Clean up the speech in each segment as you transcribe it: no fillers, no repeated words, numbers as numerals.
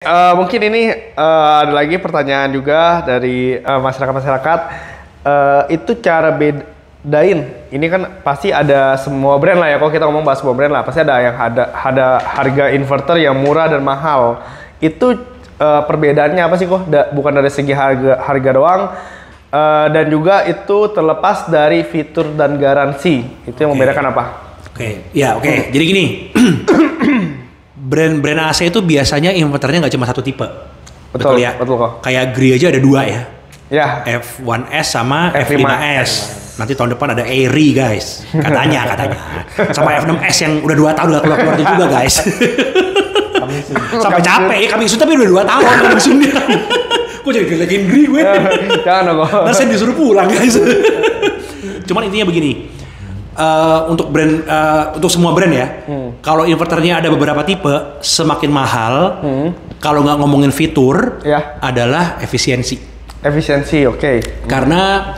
Mungkin ini ada lagi pertanyaan juga dari masyarakat-masyarakat. Itu cara bedain. Ini kan pasti ada semua brand lah ya. Kalau kita ngomong bahas semua brand lah, pasti ada yang ada harga inverter yang murah dan mahal. Itu perbedaannya apa sih kok? Bukan dari segi harga doang. Dan juga itu terlepas dari fitur dan garansi. Itu yang membedakan apa? Oke. Jadi gini. Brand AC itu biasanya inverternya nggak cuma satu tipe. Betul ya? Betul kok. Kayak Gree aja ada dua ya. Ya. F1S sama F5S. Nanti tahun depan ada Airy guys. Katanya. Sama F6S yang udah 2 tahun udah keluar juga guys. Sampai capek ya kami tapi udah 2 tahun kamisungnya. Kok jadi gelekin Gree gue? Jangan kok. Nah saya disuruh pulang guys. Cuman intinya begini. Untuk brand, untuk semua brand ya. Kalau inverternya ada beberapa tipe, semakin mahal. Kalau nggak ngomongin fitur, adalah efisiensi. Efisiensi, oke. Karena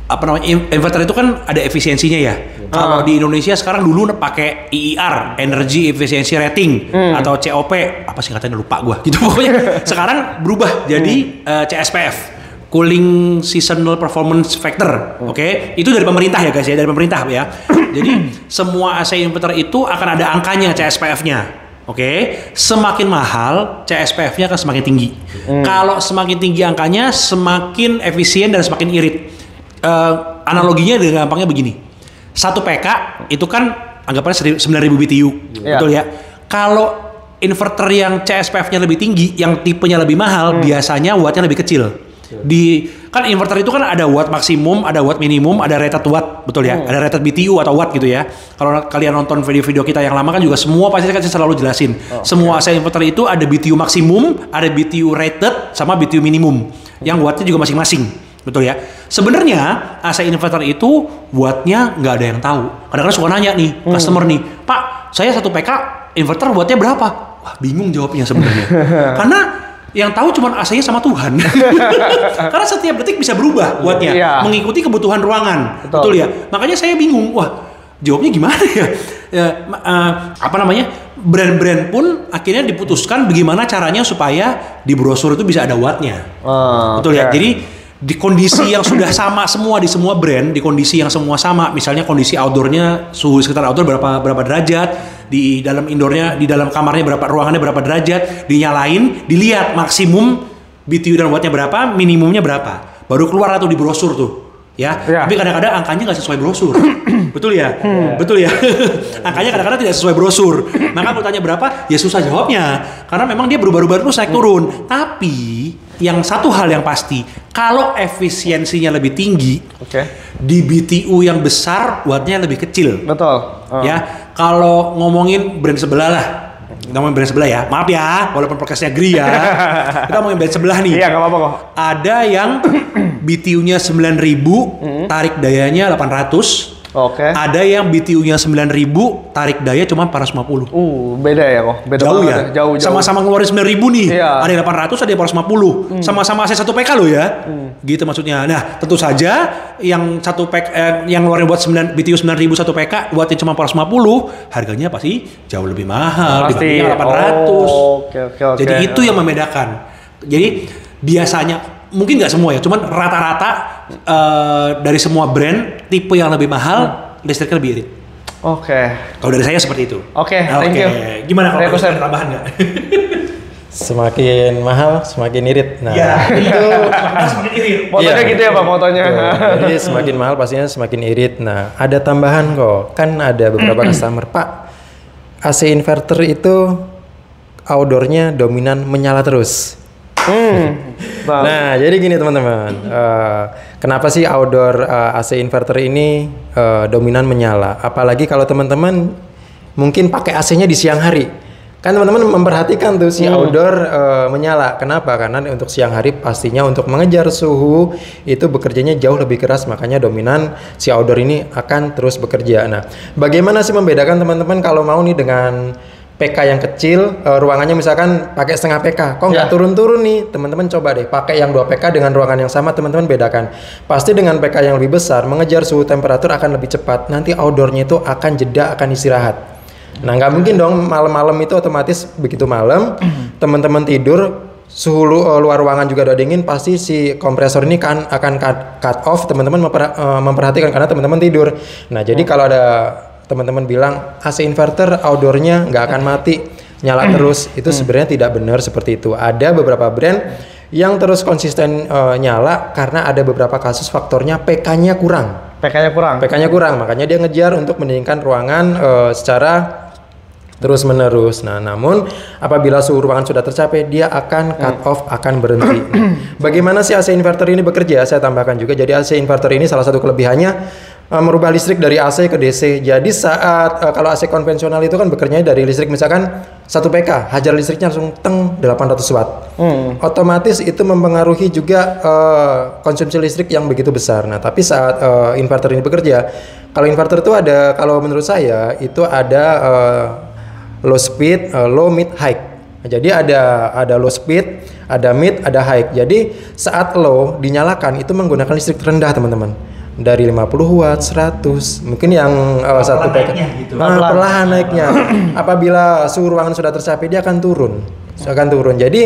apa namanya inverter itu kan ada efisiensinya ya. Kalau di Indonesia sekarang dulu pakai EER, Energy Efficiency Rating, atau COP, apa sih katanya lupa gua. Gitu pokoknya. Sekarang berubah jadi CSPF. Cooling Seasonal Performance Factor, oke? Itu dari pemerintah ya guys ya, dari pemerintah ya. Jadi semua AC inverter itu akan ada angkanya CSPF-nya, oke? Semakin mahal, CSPF-nya akan semakin tinggi. Kalau semakin tinggi angkanya, semakin efisien dan semakin irit. Analoginya dengan gampangnya begini, 1 PK itu kan anggapannya 9.000 BTU, betul ya? Kalau inverter yang CSPF-nya lebih tinggi, yang tipenya lebih mahal, biasanya wattnya lebih kecil. Kan inverter itu kan ada watt maksimum, ada watt minimum, ada rated watt, betul ya? Ada rated BTU atau watt gitu ya. Kalau kalian nonton video-video kita yang lama kan juga semua pasti kan selalu jelasin. Semua AC inverter itu ada BTU maksimum, ada BTU rated, sama BTU minimum. Yang wattnya juga masing-masing, betul ya? Sebenarnya AC inverter itu wattnya nggak ada yang tahu. Kadang-kadang suka nanya nih customer nih, Pak, saya 1 PK inverter wattnya berapa? Wah bingung jawabnya sebenarnya. Karena yang tahu cuma AC-nya sama Tuhan. Karena setiap detik bisa berubah wattnya, mengikuti kebutuhan ruangan. Betul ya? Makanya saya bingung, wah jawabnya gimana ya? Apa namanya? Brand-brand pun akhirnya diputuskan bagaimana caranya supaya di brosur itu bisa ada wattnya. Betul ya? Jadi di kondisi yang sudah sama semua di semua brand, di kondisi yang semua sama, misalnya kondisi outdoornya, suhu sekitar outdoor berapa derajat, di dalam indoornya, di dalam kamarnya ruangannya berapa derajat, dinyalain, dilihat maksimum BTU dan wattnya berapa, minimumnya berapa, baru keluar tuh di brosur tuh, ya. Tapi kadang-kadang angkanya nggak sesuai brosur, betul ya, betul ya. Angkanya kadang-kadang tidak sesuai brosur. Maka aku tanya berapa, ya susah jawabnya, karena memang dia berubah-ubah terus naik turun. Tapi yang satu hal yang pasti, kalau efisiensinya lebih tinggi, di BTU yang besar, wattnya lebih kecil. Betul. Ya, kalau ngomongin brand sebelah lah, ngomongin brand sebelah ya, maaf ya, walaupun podcastnya Gree ya, kita ngomongin brand sebelah nih. Iya, nggak apa-apa kok. Ada yang BTU-nya 9.000, tarik dayanya 800. Ada yang BTU-nya 9.000, tarik daya cuma 450. Beda ya kok. Beda jauh ya. Jauh. Sama-sama ngeluarin 9.000 nih. Ada yang 800, ada yang 450. Sama-sama AC 1 PK loh ya. Gitu maksudnya. Nah, tentu saja yang 1 PK yang ngeluarin buat BTU 9.000 1 PK, wattnya cuma 450, harganya pasti jauh lebih mahal dibanding 800. Jadi itu yang membedakan. Jadi biasanya mungkin nggak semua ya, cuman rata-rata dari semua brand tipe yang lebih mahal listriknya lebih irit. Kalau dari saya seperti itu. Thank you. Gimana kalau ada tambahan nggak? Semakin mahal, semakin irit. Nah, itu semakin irit. Motonya gitu ya Pak, motonya. Jadi semakin mahal pastinya semakin irit. Nah, ada tambahan kok. Kan ada beberapa customer, Pak, AC inverter itu outdoornya dominan menyala terus. Nah, jadi gini teman-teman, kenapa sih outdoor AC inverter ini dominan menyala? Apalagi kalau teman-teman mungkin pakai AC-nya di siang hari, kan teman-teman memperhatikan tuh si outdoor menyala. Kenapa? Karena untuk siang hari pastinya untuk mengejar suhu itu bekerjanya jauh lebih keras, makanya dominan si outdoor ini akan terus bekerja. Nah, bagaimana sih membedakan teman-teman kalau mau nih dengan PK yang kecil, ruangannya misalkan pakai setengah PK, kok nggak turun-turun nih, teman-teman coba deh pakai yang 2 PK dengan ruangan yang sama, teman-teman bedakan. Pasti dengan PK yang lebih besar, mengejar suhu temperatur akan lebih cepat, nanti outdoornya itu akan jeda, akan istirahat. Nah nggak mungkin dong malam-malam itu otomatis begitu malam teman-teman tidur suhu luar ruangan juga udah dingin, pasti si kompresor ini kan akan cut off, teman-teman memperhatikan karena teman-teman tidur. Nah jadi kalau ada teman-teman bilang AC inverter outdoornya nggak akan mati, nyala terus, itu sebenarnya tidak benar seperti itu. Ada beberapa brand yang terus konsisten nyala karena ada beberapa kasus faktornya PK-nya kurang. PK-nya kurang, makanya dia ngejar untuk mendinginkan ruangan secara terus menerus. Nah, namun apabila suhu ruangan sudah tercapai, dia akan cut off, akan berhenti. Nah, bagaimana sih AC inverter ini bekerja? Saya tambahkan juga. Jadi AC inverter ini salah satu kelebihannya merubah listrik dari AC ke DC. Jadi saat kalau AC konvensional itu kan bekerjanya dari listrik misalkan 1 PK, hajar listriknya langsung 800 watt. Otomatis itu mempengaruhi juga konsumsi listrik yang begitu besar. Nah, tapi saat inverter ini bekerja, kalau inverter itu ada, kalau menurut saya itu ada low speed, low, mid, high. Jadi ada low speed, ada mid, ada high. Jadi saat low dinyalakan itu menggunakan listrik terendah, teman-teman. Dari 50 watt, 100, mungkin yang satu PK. Gitu. Perlahan naiknya. Apabila suhu ruangan sudah tercapai, dia akan turun. Jadi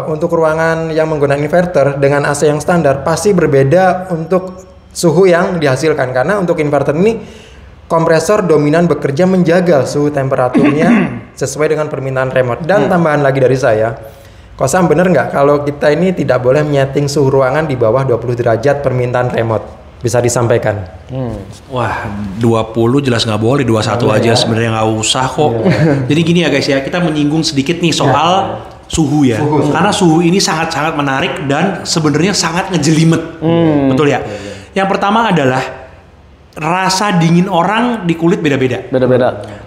untuk ruangan yang menggunakan inverter dengan AC yang standar pasti berbeda untuk suhu yang dihasilkan, karena untuk inverter ini kompresor dominan bekerja menjaga suhu temperaturnya sesuai dengan permintaan remote. Dan tambahan lagi dari saya, Kosam bener nggak kalau kita ini tidak boleh menyeting suhu ruangan di bawah 20 derajat permintaan remote? Bisa disampaikan. Wah, 20 jelas nggak boleh, 21 aja sebenarnya nggak usah kok. Jadi gini ya guys ya, kita menyinggung sedikit nih soal suhu ya. Karena suhu ini sangat-sangat menarik dan sebenarnya sangat ngejelimet. Betul ya? Yang pertama adalah rasa dingin orang di kulit beda-beda.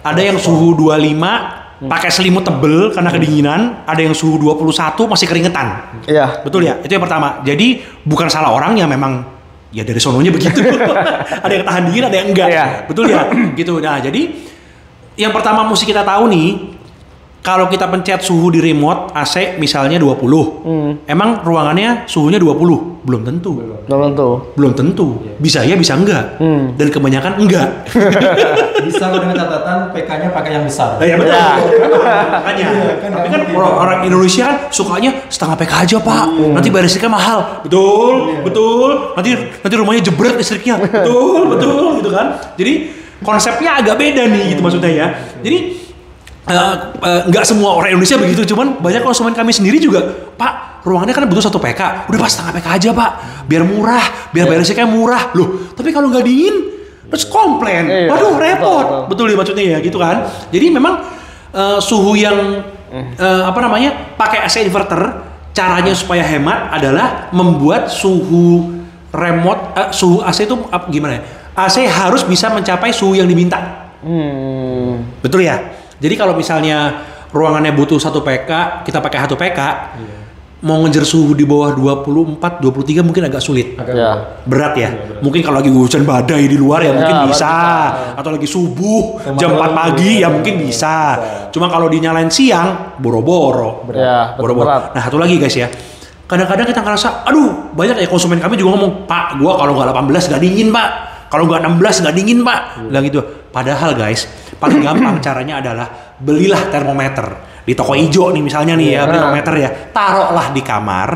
Ada yang suhu 25 pakai selimut tebel karena kedinginan, ada yang suhu 21 masih keringetan. Iya. Betul ya? Itu yang pertama. Jadi bukan salah orangnya, memang ya dari sononya begitu. Ada yang tahan dingin, ada yang enggak. Iya. Betul ya? Gitu. Nah, jadi yang pertama mesti kita tahu nih, kalau kita pencet suhu di remote AC misalnya 20, emang ruangannya suhunya 20? Belum tentu. Belum tentu. Bisa ya, bisa enggak. Dan kebanyakan enggak. Bisa kalau dengan catatan PK-nya pakai yang besar. Ya betul. Makanya. Tapi kan orang Indonesia kan sukanya setengah PK aja, Pak. Nanti bayar listriknya mahal. Betul. Nanti rumahnya jebret listriknya. Betul gitu kan. Jadi konsepnya agak beda nih gitu maksudnya ya. Jadi nggak semua orang Indonesia begitu, cuman banyak konsumen kami sendiri juga, Pak, ruangannya kan butuh 1 PK, udah pas setengah PK aja Pak, biar murah, biar bayar listriknya murah. Loh, tapi kalau nggak dingin, terus komplain, waduh repot. Betul ya maksudnya ya, gitu kan. Jadi memang suhu yang pakai AC inverter, caranya supaya hemat adalah membuat suhu remote, suhu AC itu gimana ya? AC harus bisa mencapai suhu yang diminta. Betul ya? Jadi kalau misalnya ruangannya butuh 1 PK, kita pakai 1 PK, mau ngejar suhu di bawah 24, 23 mungkin agak sulit. Berat ya. Mungkin kalau lagi hujan badai di luar ya mungkin bisa. Atau lagi subuh, jam 4 pagi ya mungkin bisa. Cuma kalau dinyalain siang, boro-boro. Berat. Nah, satu lagi guys ya. Kadang-kadang kita ngerasa, aduh banyak ya konsumen kami juga ngomong, Pak, gua kalau nggak 18 nggak dingin Pak. Kalau nggak 16 nggak dingin Pak. Bilang gitu. Padahal guys, paling gampang caranya adalah belilah termometer di toko ijo nih misalnya nih ya, beli termometer ya, taruhlah di kamar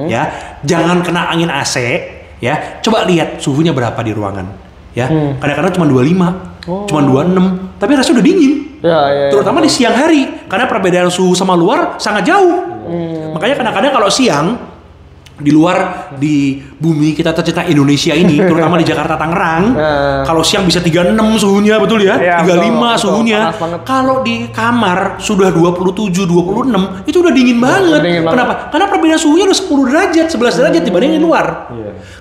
ya, jangan kena angin AC ya, coba lihat suhunya berapa di ruangan ya. Kadang-kadang cuma 25, cuma 26, tapi rasanya udah dingin. Terutama di siang hari karena perbedaan suhu sama luar sangat jauh. Makanya kadang-kadang kalau siang di luar di bumi kita tercinta Indonesia ini, terutama di Jakarta Tangerang, kalau siang bisa 36 suhunya, betul ya? 35 suhunya. Kalau di kamar sudah 27, 26, itu udah dingin banget. Kenapa? Karena perbedaan suhunya udah 10 derajat, 11 derajat dibandingin luar.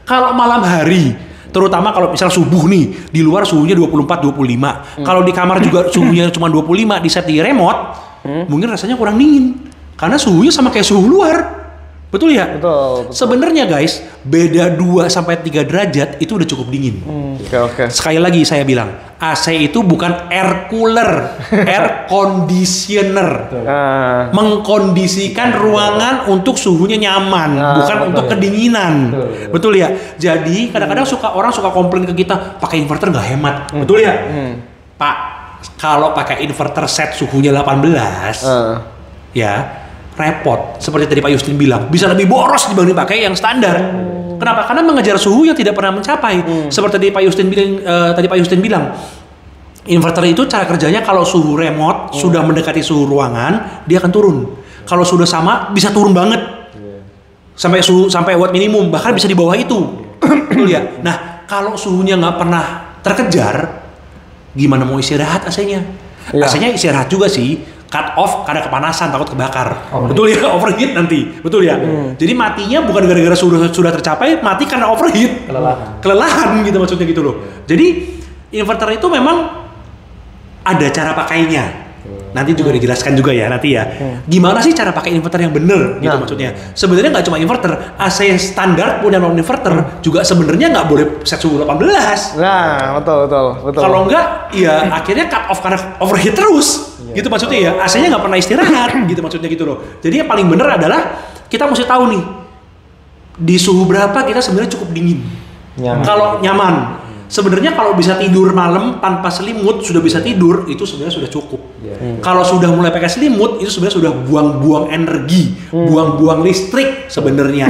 Kalau malam hari, terutama kalau misal subuh nih, di luar suhunya 24, 25. Kalau di kamar juga suhunya cuma 25, di set di remote, mungkin rasanya kurang dingin. Karena suhunya sama kayak suhu luar. Betul ya? Betul. Sebenarnya guys, beda 2-3 derajat itu udah cukup dingin. Oke. Sekali lagi saya bilang, AC itu bukan air cooler, air conditioner. Mengkondisikan ruangan untuk suhunya nyaman, bukan untuk kedinginan. Betul ya? Jadi kadang-kadang orang suka komplain ke kita, pakai inverter nggak hemat. Betul ya? Pak, Kalau pakai inverter set suhunya 18, ya repot. Seperti tadi Pak Justin bilang, bisa lebih boros dibanding pakai yang standar. Kenapa? Karena mengejar suhu yang tidak pernah mencapai. Seperti tadi Pak Justin bilang, inverter itu cara kerjanya kalau suhu remote sudah mendekati suhu ruangan, dia akan turun. Kalau sudah sama, bisa turun banget. Sampai watt minimum, bahkan bisa di bawah itu. Betul ya? Nah, kalau suhunya nggak pernah terkejar, gimana mau istirahat AC-nya? AC-nya istirahat juga sih, cut off karena kepanasan, takut kebakar. Betul ya, overheat nanti. Betul ya? Jadi matinya bukan gara-gara sudah tercapai, mati karena overheat. Kelelahan gitu maksudnya gitu loh. Jadi inverter itu memang ada cara pakainya. Nanti juga dijelaskan juga ya nanti ya. Gimana sih cara pakai inverter yang bener gitu maksudnya. Sebenarnya nggak cuma inverter, AC standar pun yang non inverter juga sebenarnya nggak boleh set suhu 18. Nah, betul. Kalau nggak, ya akhirnya cut off karena overheat terus. Gitu maksudnya ya. AC-nya nggak pernah istirahat gitu maksudnya gitu loh. Jadi yang paling bener adalah kita mesti tahu nih di suhu berapa kita sebenarnya cukup dingin. Kalau nyaman. Sebenarnya kalau bisa tidur malam tanpa selimut sudah bisa tidur, itu sebenarnya sudah cukup. Kalau sudah mulai pakai selimut itu sebenarnya sudah buang-buang energi, buang-buang listrik sebenarnya.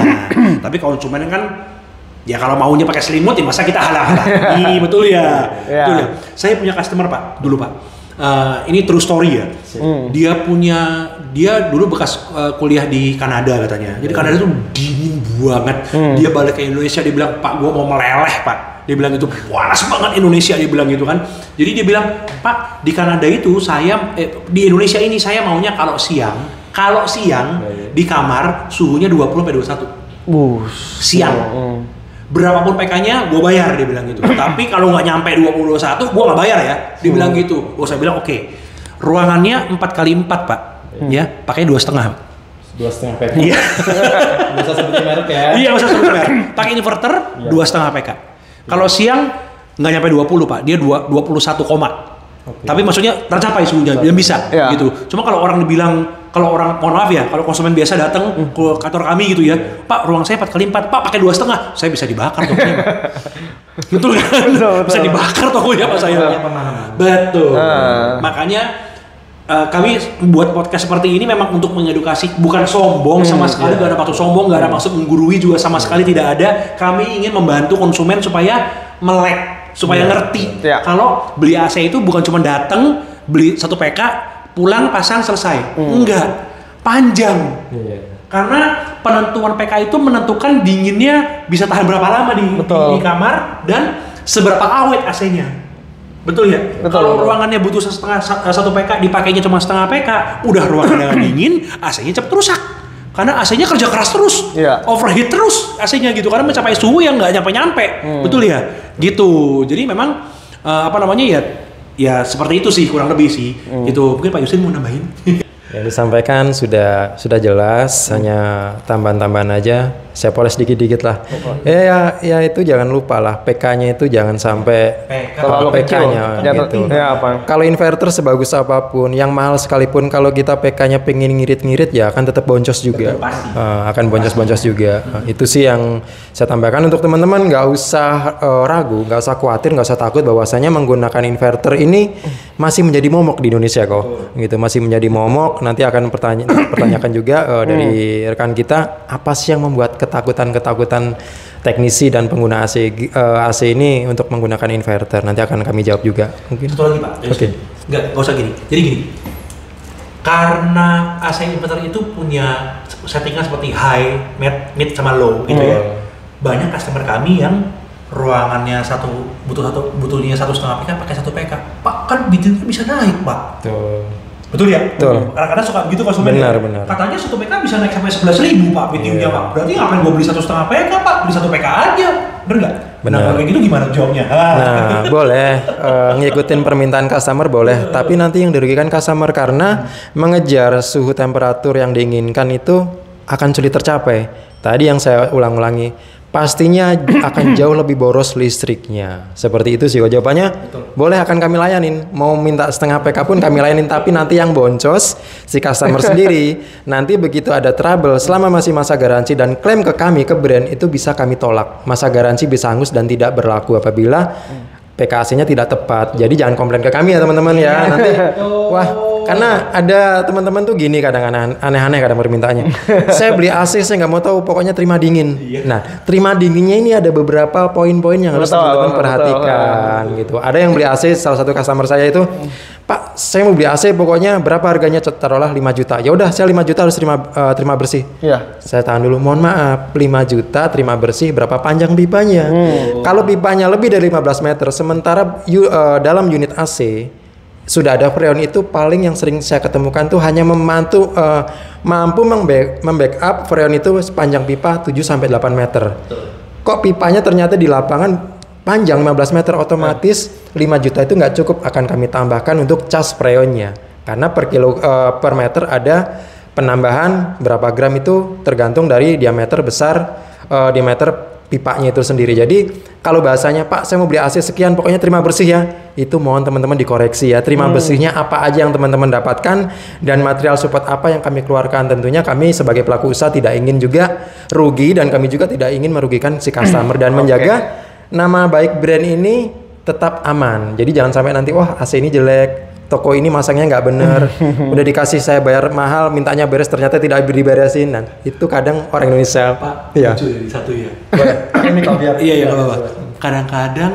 Tapi konsumen kan ya kalau maunya pakai selimut ya masa kita halang-halangi. Betul ya. Betul ya. Saya punya customer Pak, dulu Pak. Ini true story ya. Dia dulu bekas kuliah di Kanada katanya. Jadi Kanada tuh dingin banget. Dia balik ke Indonesia, dia bilang, "Pak, gua mau meleleh, Pak." Dia bilang itu panas banget Indonesia, dia bilang gitu kan. Jadi dia bilang, "Pak, di Kanada itu di Indonesia ini saya maunya kalau siang di kamar suhunya 20 sampai 21." Siang. Berapapun PK-nya gue bayar, dia bilang gitu. Tapi kalau nggak nyampe 20-21 gue nggak bayar ya, dia bilang gitu. Saya bilang oke. Ruangannya 4x4 Pak, ya pakai 2,5. 2,5 PK. Iya. Nggak usah sebutin merek ya. Iya, nggak usah sebutin merek. Pakai inverter 2,5 PK. Kalau siang nggak nyampe 20 Pak, dia 21 koma. Tapi maksudnya tercapai suhunya, dia bisa gitu. Cuma kalau orang mohon maaf ya, kalau konsumen biasa datang ke kantor kami gitu ya, "Pak, ruang saya 4x4, Pak pakai 2,5, saya bisa dibakar tokonya Pak." Betul kan? Bisa dibakar tokonya Pak saya. Betul. Makanya kami buat podcast seperti ini memang untuk mengedukasi, bukan sombong sama sekali, gak ada maksud sombong, gak ada maksud menggurui juga sama sekali, tidak ada. Kami ingin membantu konsumen supaya melek, supaya ngerti. Kalau beli AC itu bukan cuma datang, beli 1 PK, pulang, pasang, selesai. Enggak, panjang. Karena penentuan PK itu menentukan dinginnya bisa tahan berapa lama di kamar dan seberapa awet AC-nya. Betul ya? Kalau ruangannya butuh 1 PK, dipakainya cuma setengah PK, udah ruangannya dingin, AC-nya cepat rusak. Karena AC-nya kerja keras terus, overheat terus AC-nya gitu, karena mencapai suhu yang nggak nyampe-nyampe. Betul ya? Gitu. Jadi memang ya seperti itu sih, kurang lebih sih. Gitu. Mungkin Pak Justin mau nambahin? Yang disampaikan sudah jelas, hanya tambahan-tambahan aja. Saya poles dikit-dikit lah. Ya itu jangan lupa lah, PK-nya itu jangan sampai terlalu PK-nya gitu. Kalau inverter sebagus apapun, yang mahal sekalipun, kalau kita PK-nya pengen ngirit-ngirit ya akan tetap boncos juga. Akan boncos-boncos juga. Itu sih yang saya tambahkan untuk teman-teman, nggak usah ragu, nggak usah khawatir, nggak usah takut bahwasanya menggunakan inverter ini masih menjadi momok di Indonesia kok. Gitu, masih menjadi momok. Nanti akan pertanyakan juga dari rekan kita, apa sih yang membuat ketakutan teknisi dan pengguna AC ini untuk menggunakan inverter? Nanti akan kami jawab juga. Mungkin. Satu lagi Pak. Oke. Nggak usah gini. Jadi gini. Karena AC inverter itu punya settingan seperti high, mid sama low gitu ya. Banyak customer kami yang ruangannya butuhnya 1,5 PK pakai 1 PK. Pak, kan BTU bisa naik Pak. Betul ya? Betul. Kadang-kadang suka begitu konsumen. Benar. Katanya 1 PK bisa naik sampai 11.000 Pak BTU-nya Pak. Berarti ngapain gua beli 1,5 PK Pak? Beli 1 PK aja. Bener nggak? Benar. Nah, kalau kayak gitu gimana jawabnya? Nah, boleh ngikutin permintaan customer boleh, tapi nanti yang dirugikan customer karena mengejar suhu temperatur yang diinginkan itu akan sulit tercapai. Tadi yang saya ulang-ulangi, pastinya akan jauh lebih boros listriknya. Seperti itu sih jawabannya. Boleh akan kami layanin. Mau minta setengah PK pun kami layanin, tapi nanti yang boncos si customer sendiri. Nanti begitu ada trouble, selama masih masa garansi dan klaim ke kami, ke brand, itu bisa kami tolak. Masa garansi bisa hangus dan tidak berlaku apabila PKAC-nya tidak tepat. Jadi jangan komplain ke kami ya teman-teman ya. Nanti wah, karena ada teman-teman tuh gini kadang aneh-aneh kadang permintaannya. Saya beli AC, saya nggak mau tahu, pokoknya terima dingin. Nah, terima dinginnya ini ada beberapa poin-poin yang harus teman-teman perhatikan gitu. Ada yang beli AC, salah satu customer saya itu, Pak, saya mau beli AC, pokoknya berapa harganya? Taruhlah 5 juta. Ya udah, saya 5 juta harus terima bersih. Iya. Saya tahan dulu, mohon maaf, 5 juta terima bersih, berapa panjang pipanya? Kalau pipanya lebih dari 15 meter, sementara dalam unit AC sudah ada freon itu, paling yang sering saya ketemukan tuh hanya mampu membackup freon itu sepanjang pipa 7-8 meter. Kok pipanya ternyata di lapangan panjang 15 meter, otomatis 5 juta itu nggak cukup, akan kami tambahkan untuk cas freonnya. Karena per meter ada penambahan berapa gram itu tergantung dari diameter diameter pipanya itu sendiri. Jadi kalau bahasanya, Pak, saya mau beli AC sekian, pokoknya terima bersih ya, itu mohon teman-teman dikoreksi ya. Terima bersihnya apa aja yang teman-teman dapatkan dan material support apa yang kami keluarkan. Tentunya kami sebagai pelaku usaha tidak ingin juga rugi, dan kami juga tidak ingin merugikan si customer dan menjaga nama baik brand ini tetap aman. Jadi jangan sampai nanti, wah AC ini jelek, toko ini masangnya nggak bener, udah dikasih saya bayar mahal, mintanya beres, ternyata tidak diberesin. Dan itu kadang orang Indonesia. Pak, iya. lucu ya, satu ya. Ini kalau biar. Iya, nggak apa-apa. Kadang-kadang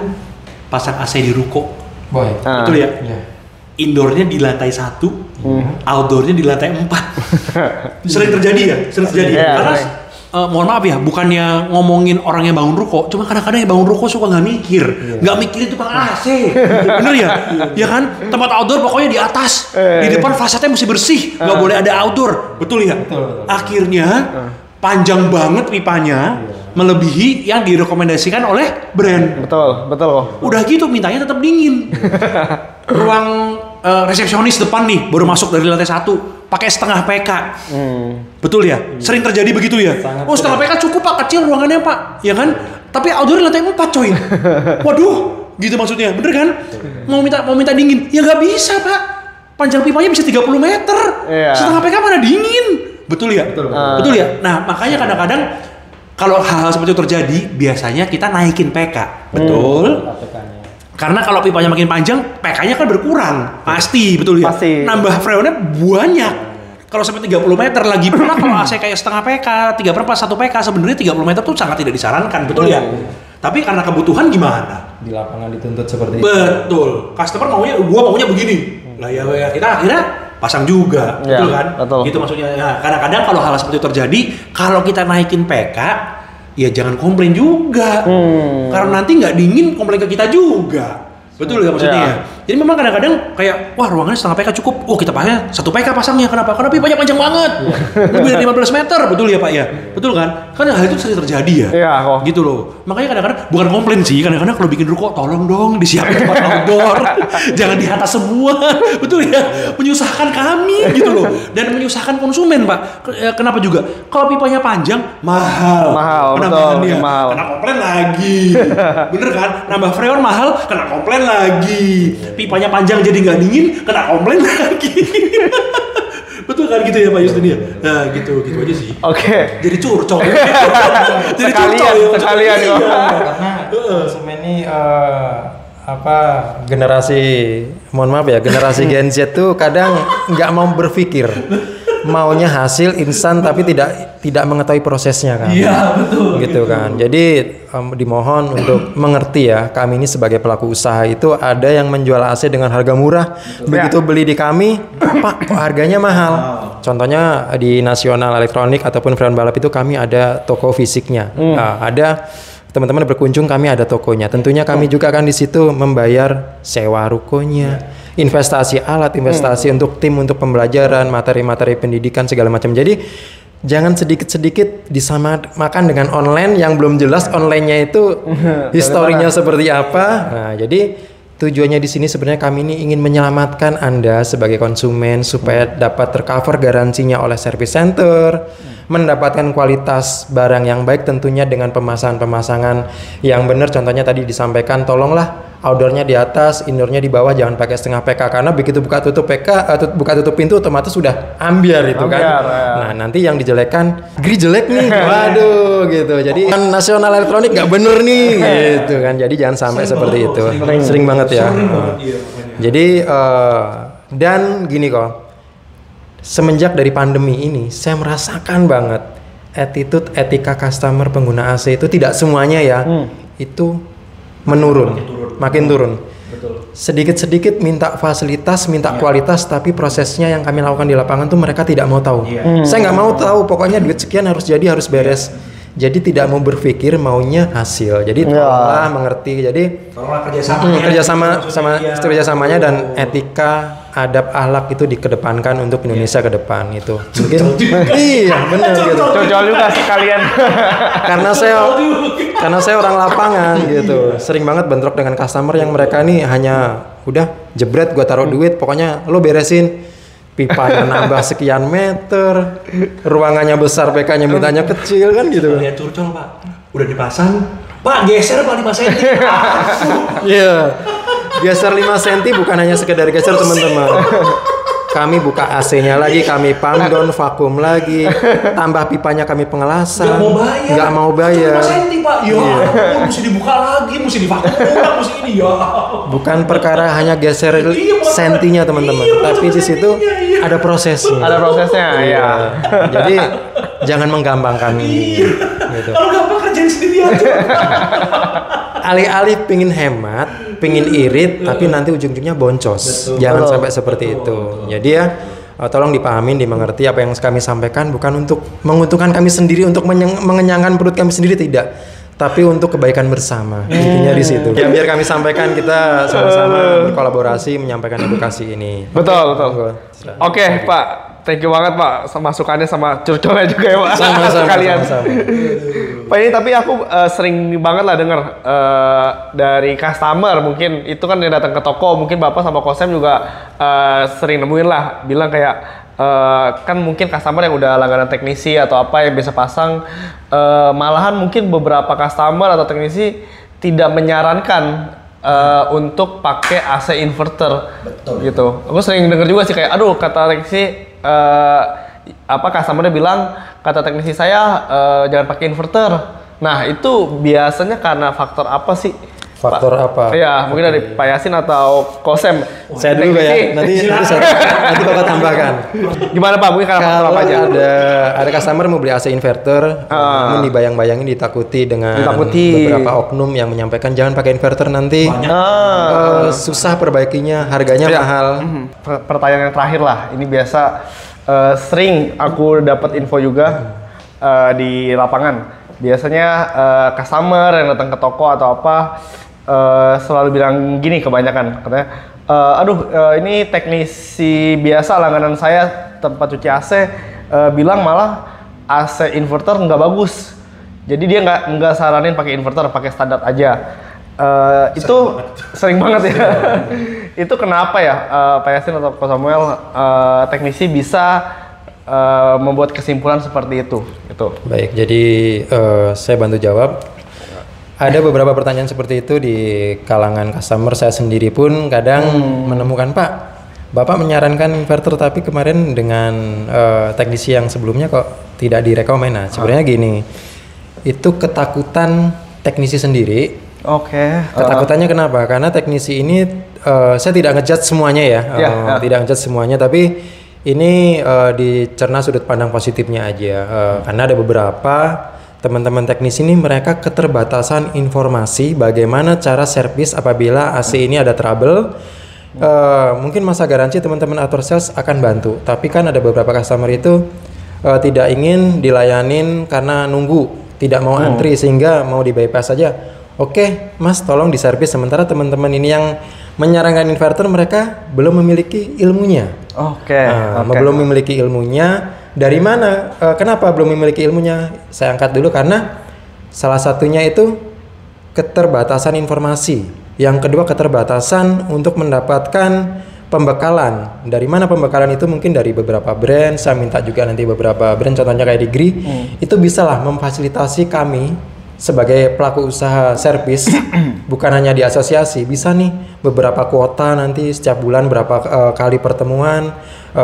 pasang AC di ruko, Boy. betul ya? Iya. Indoornya di lantai 1, outdoornya di lantai 4. Sering terjadi ya? Sering terjadi. Iya, Karena sering. mohon maaf ya, bukannya ngomongin orang yang bangun ruko, cuma kadang-kadang yang bangun ruko suka nggak mikir, nggak mikirin tukang AC, bener ya? Ya kan, tempat outdoor pokoknya di atas, di depan fasadnya mesti bersih, nggak boleh ada outdoor, betul ya? Betul. Akhirnya panjang banget pipanya, melebihi yang direkomendasikan oleh brand. Betul kok. Udah gitu mintanya tetap dingin. Ruang resepsionis depan nih baru masuk dari lantai 1 pakai setengah PK. Betul ya? Sering terjadi begitu ya? Sangat Oh, setengah PK cukup Pak, kecil ruangannya Pak. Ya kan? Tapi outdoor lantai 4 coy. Waduh, gitu maksudnya. Bener kan? Mau minta dingin. Ya nggak bisa Pak. Panjang pipanya bisa 30 meter. Iya. Setengah PK mana dingin? Betul ya? Betul ya? Nah, makanya kadang-kadang kalau hal-hal seperti itu terjadi, biasanya kita naikin PK. Betul? Karena kalau pipanya makin panjang, PK-nya kan berkurang. Pasti, betul ya? Pasti. Nambah freonnya banyak. Kalau sampai 30 meter lagi pula kalau AC kayak setengah PK, 3/4, 1 PK, sebenarnya 30 meter tuh sangat tidak disarankan, betul ya? Tapi karena kebutuhan gimana? Di lapangan dituntut seperti itu. Betul. Customer gua maunya begini. Lah ya kita akhirnya pasang juga, Ya, betul kan? betul. Gitu maksudnya. Nah, kadang-kadang kalau hal seperti itu terjadi, kalau kita naikin PK, ya jangan komplain juga. Karena nanti nggak dingin, komplain ke kita juga. Betul ya maksudnya ya. Jadi memang kadang-kadang kayak, wah ruangannya setengah PK cukup. Oh kita pasangnya 1 PK pasangnya. Kenapa? Karena pipanya panjang banget. Lebih dari 15 meter. Betul ya Pak ya? Betul kan? Kan hal itu sering terjadi ya. Iya kok. Gitu loh. Makanya kadang-kadang bukan komplain sih. Kadang-kadang kalau bikin ruko, tolong dong disiapin tempat outdoor. Jangan di atas semua. Betul ya? Menyusahkan kami gitu loh. Dan menyusahkan konsumen Pak. Kenapa juga? Kalau pipanya panjang, mahal. Mahal, Penambahannya. betul, mahal. Kena komplain lagi. Bener kan? Nambah freon mahal, kena komplain lagi. Pipanya panjang jadi nggak dingin, kena komplain lagi. Betul kan gitu ya Pak Yustin ya? Nah gitu aja sih. Oke. Jadi curcol. Jadi Sekalian kok. Karena konsumen ini generasi, mohon maaf ya, generasi Gen Z tuh kadang nggak mau berpikir, maunya hasil instan tapi tidak mengetahui prosesnya kan. Iya betul. Gitu kan. Jadi dimohon untuk mengerti ya, kami ini sebagai pelaku usaha itu ada yang menjual AC dengan harga murah, begitu beli di kami, Pak kok harganya mahal. Contohnya di Nasional Elektronik ataupun Freon Balap itu kami ada toko fisiknya. Nah, ada teman-teman berkunjung, kami ada tokonya. Tentunya kami juga akan di situ membayar sewa rukonya, investasi alat, investasi untuk tim, untuk pembelajaran, materi-materi pendidikan segala macam. Jadi jangan sedikit-sedikit disamakan dengan online yang belum jelas online-nya itu historinya seperti apa. Nah, jadi tujuannya di sini sebenarnya kami ini ingin menyelamatkan Anda sebagai konsumen supaya dapat tercover garansinya oleh service center, mendapatkan kualitas barang yang baik tentunya dengan pemasangan yang benar. Contohnya tadi disampaikan, tolonglah outdoornya di atas, indoornya di bawah, jangan pakai setengah PK karena begitu buka tutup buka tutup pintu otomatis sudah ambiar itu kan. Ya. Nah nanti yang dijelekan, gri jelek nih, waduh gitu. Jadi kan nasional elektronik nggak bener nih, gitu kan. Jadi jangan sampai seperti itu. Sering banget ya. Jadi dan gini kok, semenjak dari pandemi ini saya merasakan banget attitude etika customer pengguna AC itu tidak semuanya ya itu makin turun. Sedikit-sedikit minta fasilitas, minta kualitas, tapi prosesnya yang kami lakukan di lapangan tuh mereka tidak mau tahu. Saya nggak mau tahu, pokoknya duit sekian harus beres. Jadi tidak mau berpikir, maunya hasil. Jadi tolonglah mengerti. Jadi kerjasamanya dan etika, adab, akhlak itu dikedepankan untuk Indonesia ke depan itu. Mungkin iya benar gitu. Cocok juga sekalian. Karena saya orang lapangan gitu. Sering banget bentrok dengan customer yang mereka nih hanya udah jebret gua taruh duit, pokoknya lo beresin. Pipanya nambah sekian meter, ruangannya besar, PK-nya mintanya kecil kan gitu. Lihat curcol Pak, udah dipasang, Pak geser Pak 5 cm. Iya, geser 5 cm bukan hanya sekedar geser teman-teman. Kami buka AC-nya lagi, kami pump down, vakum lagi, tambah pipanya kami pengelasan. Nggak mau bayar. 5 cm Pak, ya mesti dibuka lagi, mesti divakum ulang, mesti ini ya. Bukan perkara hanya geser sentinya teman-teman, tapi di situ ada prosesnya. Ada prosesnya, ya. Jadi jangan menggampangkan. Gitu. Kalau gampang kerjain sendiri aja. Alih-alih pingin hemat, pingin irit, tapi nanti ujung-ujungnya boncos. Jangan sampai seperti itu. Jadi ya, tolong dipahamin, dimengerti apa yang kami sampaikan bukan untuk menguntungkan kami sendiri, untuk mengenyangkan perut kami sendiri, tidak. Tapi untuk kebaikan bersama. Intinya di situ. Ya, biar kami sampaikan, kita sama-sama berkolaborasi menyampaikan edukasi ini. Betul. Oke, Pak. Thank you banget Pak, masukannya sama curcolnya juga ya Pak. Sama-sama. Pak ini tapi aku sering banget lah denger dari customer, mungkin itu kan yang datang ke toko, mungkin Bapak sama Kosem juga sering nemuin lah, bilang kayak kan mungkin customer yang udah langganan teknisi atau apa yang bisa pasang, malahan mungkin beberapa customer atau teknisi tidak menyarankan untuk pakai AC inverter. Betul. Gitu. Aku sering denger juga sih kayak, aduh kata teknisi customer-nya bilang, kata teknisi saya jangan pakai inverter. Nah itu biasanya karena faktor apa sih? Faktor apa? Iya, mungkin dari Pak Yasin atau Kosem. Saya dulu ya. Nanti Bapak tambahkan. Gimana Pak? Mungkin karena faktor apa aja? Ada customer mau beli AC inverter, namun dibayang-bayangin ditakuti dengan beberapa oknum yang menyampaikan jangan pakai inverter nanti. Susah perbaikinya, harganya mahal. Pertanyaan yang terakhir lah. Ini biasa sering aku dapat info juga di lapangan. Biasanya customer yang datang ke toko atau apa selalu bilang gini kebanyakan, katanya ini teknisi biasa langganan saya tempat cuci AC bilang malah AC inverter nggak bagus, jadi dia nggak saranin pakai inverter, pakai standar aja. Itu sering banget ya. Itu kenapa ya Pak Yasin atau Pak Samuel, teknisi bisa membuat kesimpulan seperti itu? Baik, jadi saya bantu jawab. Ada beberapa pertanyaan seperti itu di kalangan customer. Saya sendiri pun kadang menemukan, Pak, Bapak menyarankan inverter tapi kemarin dengan teknisi yang sebelumnya kok tidak direkomend. Nah, sebenarnya gini, itu ketakutan teknisi sendiri. Ketakutannya kenapa? Karena teknisi ini saya tidak ngejudge semuanya ya, tidak ngejudge semuanya, tapi ini dicerna sudut pandang positifnya aja. Karena ada beberapa teman-teman teknis ini mereka keterbatasan informasi bagaimana cara servis apabila AC ini ada trouble. Mungkin masa garansi teman-teman after sales akan bantu, tapi kan ada beberapa customer itu tidak ingin dilayanin karena nunggu, tidak mau antri sehingga mau di bypass saja. Oke, Mas, tolong diservis. Sementara teman-teman ini yang menyarankan inverter mereka belum memiliki ilmunya. Belum memiliki ilmunya. Dari mana? Kenapa belum memiliki ilmunya? Saya angkat dulu karena salah satunya itu keterbatasan informasi. Yang kedua keterbatasan untuk mendapatkan pembekalan. Dari mana pembekalan itu? Mungkin dari beberapa brand. Saya minta juga nanti beberapa brand, contohnya kayak Degree, itu bisalah memfasilitasi kami sebagai pelaku usaha servis bukan hanya di asosiasi, bisa nih beberapa kuota nanti setiap bulan berapa kali pertemuan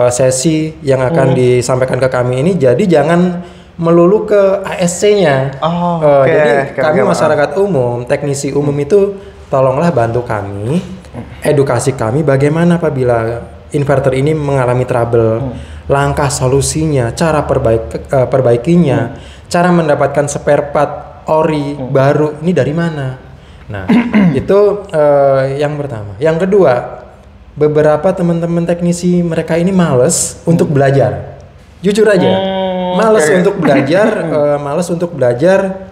sesi yang akan disampaikan ke kami ini. Jadi jangan melulu ke ASC-nya. Jadi kami masyarakat umum, teknisi umum itu tolonglah bantu kami, edukasi kami bagaimana apabila inverter ini mengalami trouble, langkah solusinya, cara perbaikinya, cara mendapatkan spare part ori baru ini dari mana. Nah itu yang pertama. Yang kedua, beberapa teman-teman teknisi mereka ini males untuk belajar. Jujur aja, males untuk belajar, males untuk belajar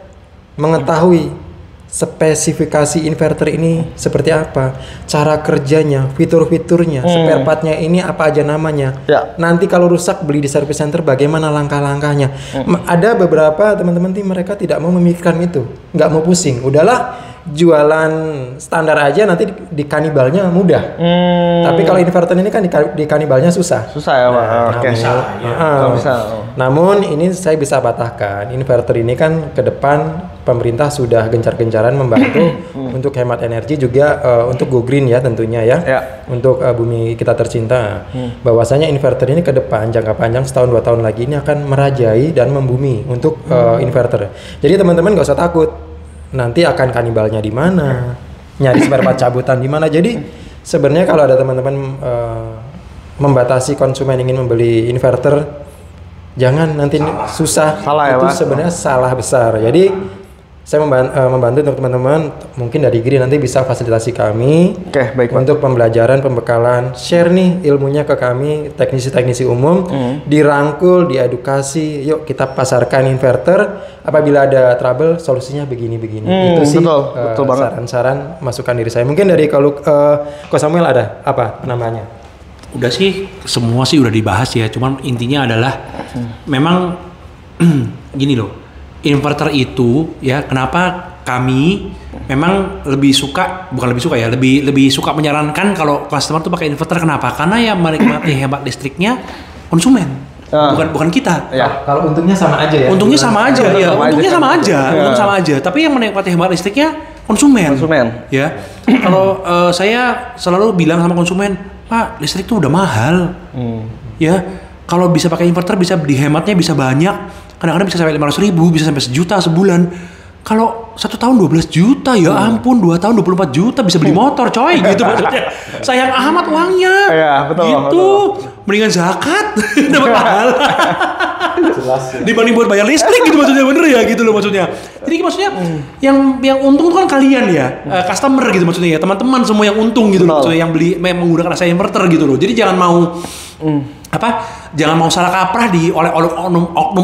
mengetahui spesifikasi inverter ini seperti apa, cara kerjanya, fitur-fiturnya, spare partnya ini apa aja namanya. Nanti kalau rusak beli di service center bagaimana langkah-langkahnya. Ada beberapa teman-teman tim mereka tidak mau memikirkan itu, nggak mau pusing. Udahlah jualan standar aja, nanti di kanibalnya mudah. Tapi kalau inverter ini kan di kanibalnya susah. Susah ya Pak. Namun ini saya bisa patahkan, inverter ini kan ke depan pemerintah sudah gencar-gencaran membantu untuk hemat energi juga, untuk go green ya tentunya ya. Untuk bumi kita tercinta. Bahwasanya inverter ini ke depan jangka panjang setahun 2 tahun lagi ini akan merajai dan membumi untuk inverter. Jadi teman-teman nggak usah takut nanti akan kanibalnya di mana, nyari spare part cabutan di mana. Jadi sebenarnya kalau ada teman-teman membatasi konsumen ingin membeli inverter, jangan nanti susah. Salah itu ya, sebenarnya salah besar. Jadi saya membantu untuk teman-teman mungkin dari GRI nanti bisa fasilitasi kami untuk pembelajaran, pembekalan, share nih ilmunya ke kami teknisi-teknisi umum, dirangkul, diedukasi, yuk kita pasarkan inverter, apabila ada trouble solusinya begini-begini. Itu sih betul banget. Saran-saran masukan diri saya. Mungkin dari kalau Ko Samuel ada apa namanya? Udah sih semua sih udah dibahas ya, cuman intinya adalah memang gini loh. Inverter itu ya, kenapa kami memang lebih suka, bukan lebih suka ya, lebih suka menyarankan kalau customer tuh pakai inverter. Kenapa? Karena ya menikmati hemat listriknya konsumen, bukan kita. Kalau untungnya sama aja ya. Untungnya sama aja ya, untungnya sama aja, untung sama aja. Tapi yang menikmati hemat listriknya konsumen. Ya, kalau saya selalu bilang sama konsumen, Pak, listrik tuh udah mahal. Ya, kalau bisa pakai inverter bisa dihematnya bisa banyak. Kadang-kadang bisa sampai 500.000, bisa sampai 1 juta sebulan. Kalau 1 tahun 12 juta, ya ampun, 2 tahun 24 juta bisa beli motor, coy, gitu maksudnya. Sayang amat uangnya. Betul. Gitu. Mendingan zakat, dapat pahala. Jelas ya. Dibanding buat bayar listrik gitu maksudnya, bener ya gitu loh maksudnya. Jadi maksudnya yang untung tuh kan kalian ya, customer gitu maksudnya ya, teman-teman semua yang untung gitu loh, maksudnya yang beli menggunakan AC inverter gitu loh. Jadi jangan mau jangan mau salah kaprah oleh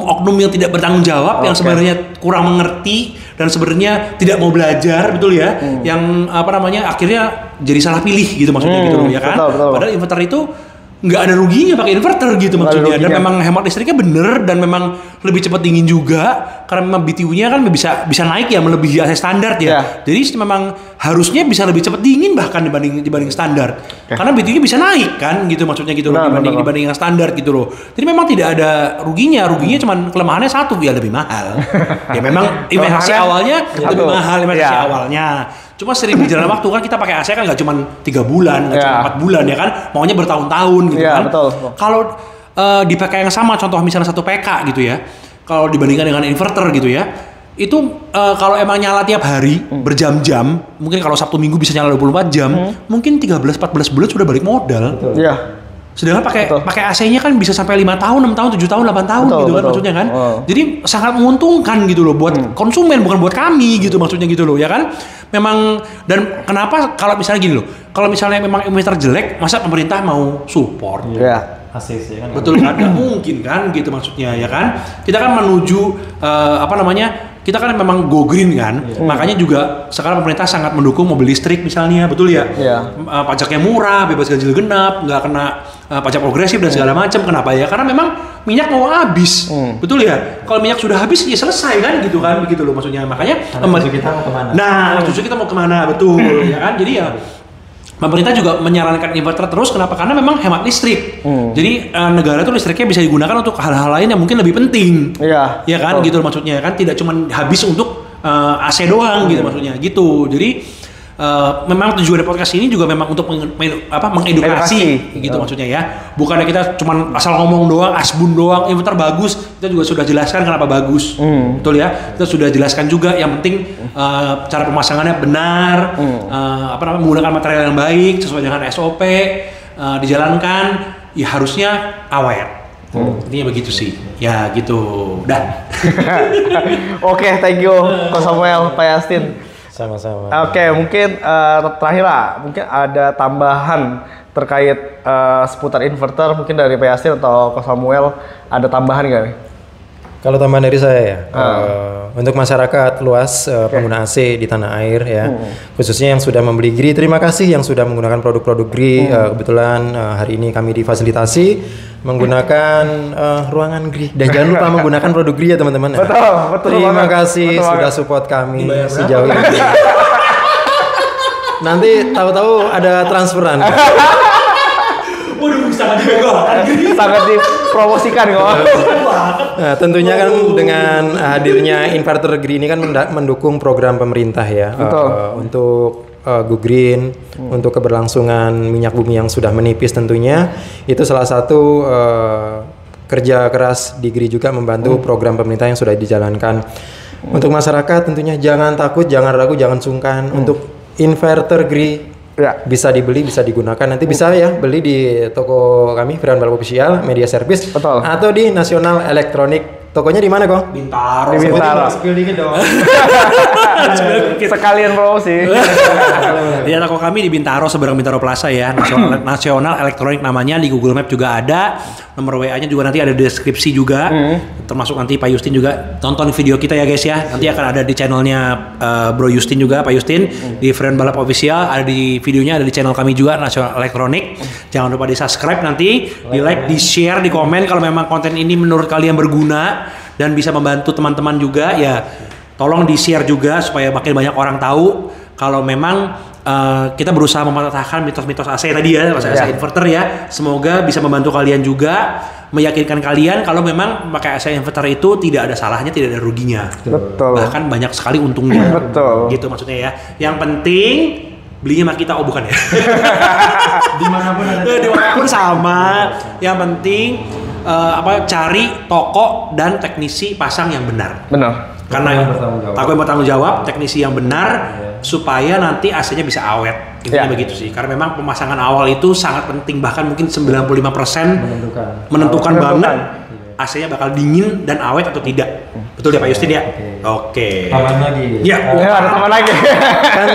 oknum yang tidak bertanggung jawab, yang sebenarnya kurang mengerti dan sebenarnya tidak mau belajar, betul ya, yang akhirnya jadi salah pilih gitu maksudnya gitu loh ya kan. Betul. Padahal inverter itu nggak ada ruginya pakai inverter gitu maksudnya, dan memang hemat listriknya bener, dan memang lebih cepat dingin juga karena memang BTU-nya kan bisa naik ya melebihi AC standar ya. Jadi memang harusnya bisa lebih cepat dingin bahkan dibanding standar. Karena BTU-nya bisa naik kan gitu maksudnya gitu loh, dibanding yang standar gitu loh. Jadi memang tidak ada ruginya cuman kelemahannya satu, ya lebih mahal. Ya memang investasi awalnya lebih mahal awalnya. Cuma sering berjalan waktu kan kita pakai AC kan nggak cuma 3 bulan, nggak cuma 4 bulan ya kan, maunya bertahun-tahun gitu kan. Kalau dipakai yang sama, contoh misalnya 1 PK gitu ya, kalau dibandingkan dengan inverter gitu ya, itu kalau emang nyala tiap hari berjam-jam, mungkin kalau Sabtu Minggu bisa nyala 24 jam, mungkin 13-14 bulan sudah balik modal. Sedangkan pakai AC-nya kan bisa sampai 5 tahun, 6 tahun, 7 tahun, 8 tahun gitu kan maksudnya kan. Jadi sangat menguntungkan gitu loh buat konsumen, bukan buat kami gitu maksudnya gitu loh ya kan. Memang, dan kenapa kalau misalnya gini loh, kalau misalnya memang inverter jelek, masa pemerintah mau support? ACC kan. Betul kan? Nggak mungkin kan gitu maksudnya ya kan. Kita kan menuju kita kan memang go green kan. Makanya juga sekarang pemerintah sangat mendukung mobil listrik misalnya, betul ya? Pajaknya murah, bebas ganjil genap, nggak kena pajak progresif dan segala macam. Kenapa ya? Karena memang minyak mau habis, betul ya? Kalau minyak sudah habis ya selesai kan gitu kan, begitu loh maksudnya. Makanya cucu kita mau kemana? Nah, cucu kita mau kemana, betul ya kan? Jadi ya pemerintah juga menyarankan inverter terus, kenapa? Karena memang hemat listrik. Jadi negara itu listriknya bisa digunakan untuk hal-hal lain yang mungkin lebih penting. Iya kan, gitu maksudnya kan, tidak cuma habis untuk AC doang gitu maksudnya gitu. Jadi memang tujuan dari podcast ini juga memang untuk mengedukasi gitu maksudnya ya. Bukannya kita cuman asal ngomong doang, asbun doang, inverter bagus, kita juga sudah jelaskan kenapa bagus. Betul ya. Kita sudah jelaskan juga yang penting cara pemasangannya benar, menggunakan material yang baik sesuai dengan SOP, dijalankan ya harusnya awet. Intinya begitu sih. Ya gitu. Dah. Oke, thank you Ko Samuel, Pak Yastin. Sama-sama. Oke, mungkin terakhir lah, mungkin ada tambahan terkait seputar inverter mungkin dari Pak Yastin atau Ko Samuel, ada tambahan nggak nih? Kalau tambahan dari saya ya, untuk masyarakat luas pengguna AC di tanah air ya, khususnya yang sudah membeli GRI, terima kasih yang sudah menggunakan produk-produk GRI. Kebetulan hari ini kami difasilitasi menggunakan ruangan GRI, dan jangan lupa menggunakan produk GRI ya teman-teman. Betul. Terima kasih sudah support kami sejauh ini. Nanti tahu-tahu ada transferan. Waduh, sangat dipegang. Sangat dipromosikan kok. Nah, tentunya kan dengan hadirnya inverter GRI ini kan mendukung program pemerintah ya. Untuk Go Green, untuk keberlangsungan minyak bumi yang sudah menipis tentunya. Itu salah satu kerja keras di GRI juga membantu program pemerintah yang sudah dijalankan. Untuk masyarakat tentunya jangan takut, jangan ragu, jangan sungkan untuk inverter GRI. Ya. Bisa dibeli, bisa digunakan. Nanti bisa ya beli di toko kami Firman Balap Official Media Service. Betul. Atau di Nasional Elektronik. Tokonya di mana kok? Di Bintaro. Bintaro. Spill dikit dong. Sekalian promosi. Ya, toko kami di Bintaro, seberang Bintaro Plaza ya. Nasional Elektronik namanya, di Google Map juga ada. Nomor WA-nya juga nanti ada di deskripsi juga. Termasuk nanti Pak Justin juga tonton video kita ya guys ya. Nanti akan ada di channelnya Bro Justin juga, Pak Justin. Di Firman Balap Official, ada di videonya, ada di channel kami juga, Nasional Elektronik. Jangan lupa di subscribe nanti, di like, di share, di komen kalau memang konten ini menurut kalian berguna dan bisa membantu teman-teman juga ya. Tolong di share juga supaya makin banyak orang tahu kalau memang kita berusaha mematahkan mitos-mitos AC tadi ya, AC inverter ya. Semoga bisa membantu kalian juga, meyakinkan kalian kalau memang pakai AC inverter itu tidak ada salahnya, tidak ada ruginya. Betul. Bahkan banyak sekali untungnya. Betul. Gitu maksudnya ya. Yang penting belinya sama kita, oh bukan ya. Dimanapun sama. Yang penting cari toko dan teknisi pasang yang benar. Benar. Karena aku yang bertanggung jawab, teknisi yang benar supaya nanti AC-nya bisa awet. Intinya begitu sih. Karena memang pemasangan awal itu sangat penting, bahkan mungkin 95% menentukan banget AC-nya bakal dingin dan awet atau tidak. Betul ya Pak Justin ya? Oke. Tambahan lagi. Ya, ada tambahan lagi. Kan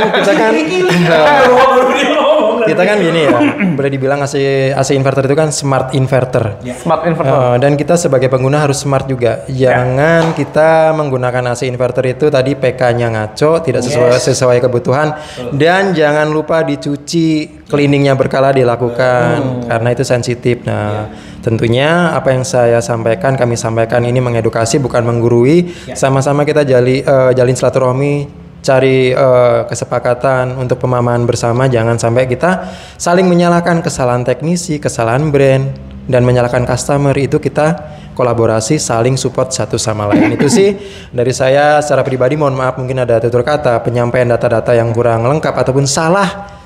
kita kan gini ya, boleh dibilang AC inverter itu kan smart inverter. Smart inverter. Dan kita sebagai pengguna harus smart juga. Jangan kita menggunakan AC inverter itu tadi PK-nya ngaco, tidak sesuai kebutuhan, dan jangan lupa dicuci, cleaningnya berkala dilakukan karena itu sensitif. Nah, tentunya apa yang saya sampaikan, kami sampaikan ini mengedukasi bukan menggurui. Sama-sama kita jalin silaturahmi, cari kesepakatan untuk pemahaman bersama. Jangan sampai kita saling menyalahkan kesalahan teknisi, kesalahan brand, dan menyalahkan customer. Itu kita kolaborasi, saling support satu sama lain. Itu sih dari saya secara pribadi. Mohon maaf mungkin ada tutur kata, penyampaian data-data yang kurang lengkap ataupun salah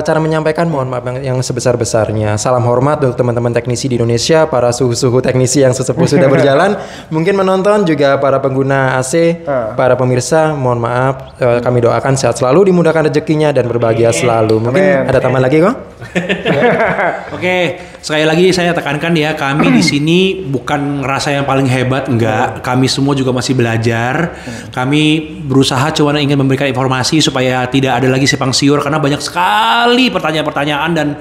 cara menyampaikan, mohon maaf yang sebesar-besarnya. Salam hormat untuk teman-teman teknisi di Indonesia, para suhu-suhu teknisi yang sesepuh sudah berjalan, mungkin menonton juga para pengguna AC, para pemirsa, mohon maaf, kami doakan sehat selalu, dimudahkan rezekinya dan berbahagia selalu. Mungkin ada tambahan lagi kok? Oke, sekali lagi saya tekankan ya, kami di sini bukan ngerasa yang paling hebat, enggak. Kami semua juga masih belajar. Kami berusaha cuma ingin memberikan informasi supaya tidak ada lagi simpang siur, karena banyak sekali pertanyaan-pertanyaan dan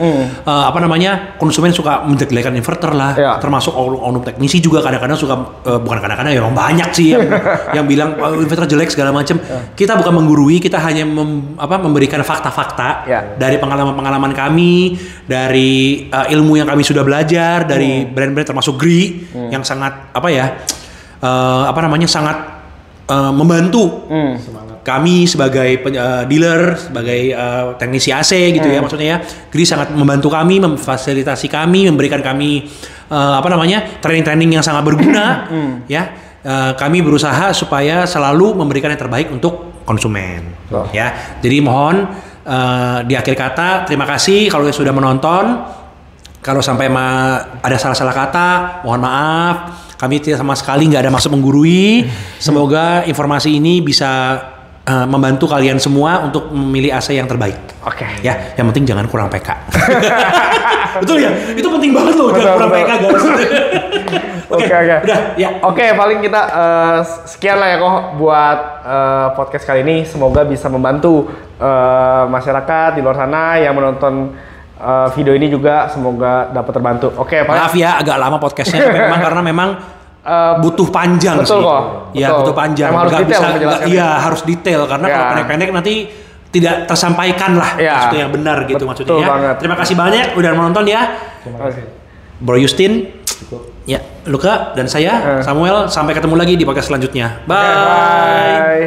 konsumen suka menjelekkan inverter lah. Termasuk oknum teknisi juga kadang-kadang suka, bukan kadang-kadang ya, banyak sih yang bilang inverter jelek segala macam. Kita bukan menggurui, kita hanya memberikan fakta-fakta dari pengalaman-pengalaman kami, dari ilmu yang kami sudah belajar dari brand-brand termasuk GRI yang sangat sangat membantu kami sebagai dealer, sebagai teknisi AC gitu ya, maksudnya ya. GRI sangat membantu kami, memfasilitasi kami, memberikan kami training-training yang sangat berguna ya. kami berusaha supaya selalu memberikan yang terbaik untuk konsumen. Oh. Ya, jadi mohon di akhir kata terima kasih kalau sudah menonton. Kalau sampai ada salah-salah kata, mohon maaf. Kami tidak sama sekali nggak ada maksud menggurui. Semoga informasi ini bisa membantu kalian semua untuk memilih AC yang terbaik. Oke. Ya, yang penting jangan kurang PK. Betul ya? Itu penting banget loh, jangan kurang PK guys. Oke. Udah, ya. Oke, paling kita sekian lah ya kok buat podcast kali ini. Semoga bisa membantu masyarakat di luar sana yang menonton video ini juga, semoga dapat terbantu. Oke, Maaf ya agak lama podcastnya karena memang butuh panjang. Betul sih. kok. Ya Betul. butuh panjang. Emang harus Nggak detail bisa, menjelaskannya. iya harus detail karena kalau pendek-pendek nanti tidak tersampaikan lah maksudnya yang benar gitu maksudnya Betul ya. banget. Terima kasih banyak udah menonton ya. Bro Justin, ya Luka dan saya Samuel, sampai ketemu lagi di podcast selanjutnya. Bye. Bye.